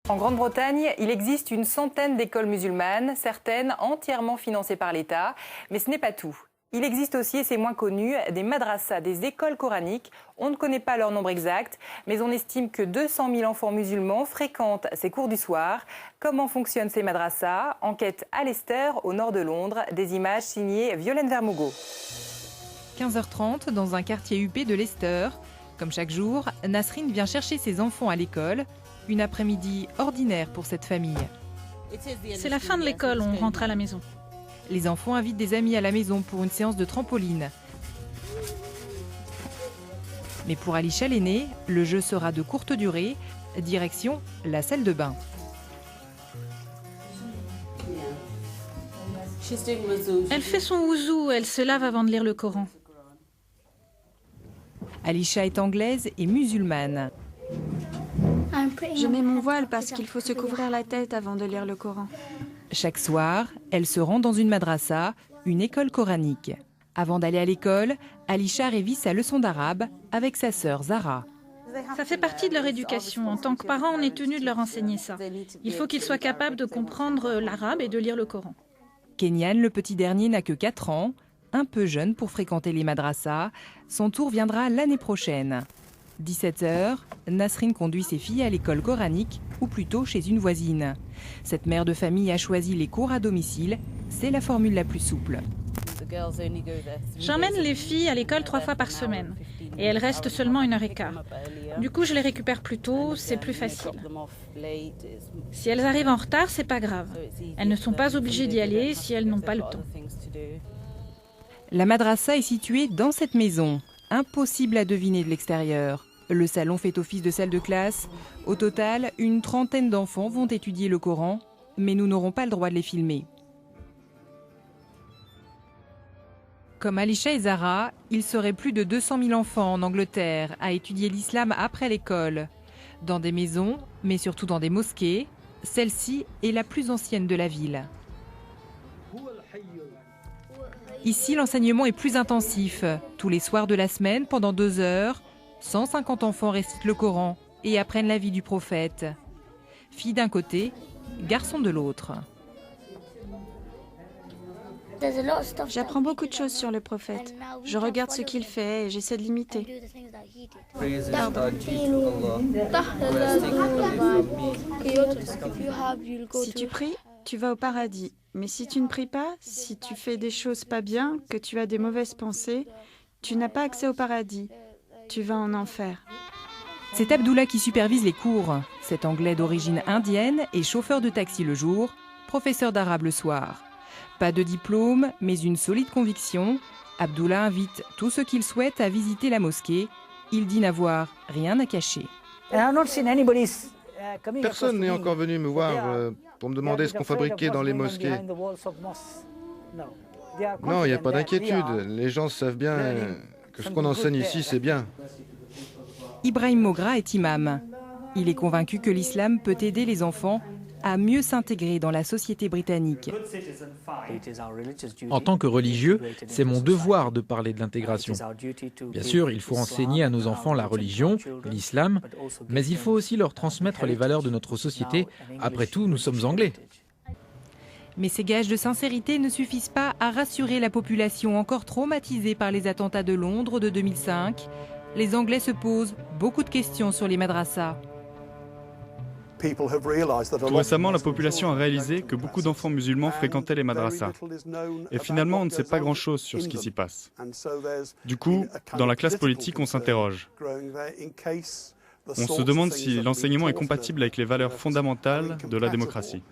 En Grande-Bretagne, il existe une centaine d'écoles musulmanes, certaines entièrement financées par l'État, mais ce n'est pas tout. Il existe aussi, et c'est moins connu, des madrassas, des écoles coraniques. On ne connaît pas leur nombre exact, mais on estime que 200 000 enfants musulmans fréquentent ces cours du soir. Comment fonctionnent ces madrassas? Enquête à Leicester, au nord de Londres. Des images signées Violaine Vermougo. 15h30 dans un quartier huppé de Leicester. Comme chaque jour, Nasrine vient chercher ses enfants à l'école. Une après-midi ordinaire pour cette famille. C'est la fin de l'école, on rentre à la maison. Les enfants invitent des amis à la maison pour une séance de trampoline. Mais pour Alisha l'aînée, le jeu sera de courte durée. Direction la salle de bain. Elle fait son ouzou, elle se lave avant de lire le Coran. Alisha est anglaise et musulmane. Je mets mon voile parce qu'il faut se couvrir la tête avant de lire le Coran. Chaque soir, elle se rend dans une madrassa, une école coranique. Avant d'aller à l'école, Alisha révise sa leçon d'arabe avec sa sœur Zara. Ça fait partie de leur éducation. En tant que parents, on est tenu de leur enseigner ça. Il faut qu'ils soient capables de comprendre l'arabe et de lire le Coran. Kenyan, le petit dernier, n'a que 4 ans, un peu jeune pour fréquenter les madrassas. Son tour viendra l'année prochaine. 17h, Nasrine conduit ses filles à l'école coranique, ou plutôt chez une voisine. Cette mère de famille a choisi les cours à domicile, c'est la formule la plus souple. J'emmène les filles à l'école 3 fois par semaine et elles restent seulement 1h15. Du coup, je les récupère plus tôt, c'est plus facile. Si elles arrivent en retard, c'est pas grave. Elles ne sont pas obligées d'y aller si elles n'ont pas le temps. La madrassa est située dans cette maison, impossible à deviner de l'extérieur. Le salon fait office de salle de classe. Au total, une trentaine d'enfants vont étudier le Coran, mais nous n'aurons pas le droit de les filmer. Comme Alisha et Zara, il serait plus de 200 000 enfants en Angleterre à étudier l'islam après l'école. Dans des maisons, mais surtout dans des mosquées. Celle-ci est la plus ancienne de la ville. Ici, l'enseignement est plus intensif. Tous les soirs de la semaine, pendant 2 heures, 150 enfants récitent le Coran et apprennent la vie du prophète. Filles d'un côté, garçons de l'autre. J'apprends beaucoup de choses sur le prophète. Je regarde ce qu'il fait et j'essaie de l'imiter. Si tu pries, tu vas au paradis. Mais si tu ne pries pas, si tu fais des choses pas bien, que tu as des mauvaises pensées, tu n'as pas accès au paradis. Tu vas en enfer. C'est Abdullah qui supervise les cours. Cet Anglais d'origine indienne est chauffeur de taxi le jour, professeur d'arabe le soir. Pas de diplôme, mais une solide conviction. Abdullah invite tous ceux qu'il souhaite à visiter la mosquée. Il dit n'avoir rien à cacher. Personne n'est encore venu me voir pour me demander ce qu'on fabriquait dans les mosquées. Non, il n'y a pas d'inquiétude. Les gens savent bien que ce qu'on enseigne ici, c'est bien. Ibrahim Mogra est imam. Il est convaincu que l'islam peut aider les enfants à mieux s'intégrer dans la société britannique. En tant que religieux, c'est mon devoir de parler de l'intégration. Bien sûr, il faut enseigner à nos enfants la religion, l'islam, mais il faut aussi leur transmettre les valeurs de notre société. Après tout, nous sommes anglais. Mais ces gages de sincérité ne suffisent pas à rassurer la population encore traumatisée par les attentats de Londres de 2005. Les Anglais se posent beaucoup de questions sur les madrassas. Tout récemment, la population a réalisé que beaucoup d'enfants musulmans fréquentaient les madrassas. Et finalement, on ne sait pas grand-chose sur ce qui s'y passe. Du coup, dans la classe politique, on s'interroge. On se demande si l'enseignement est compatible avec les valeurs fondamentales de la démocratie.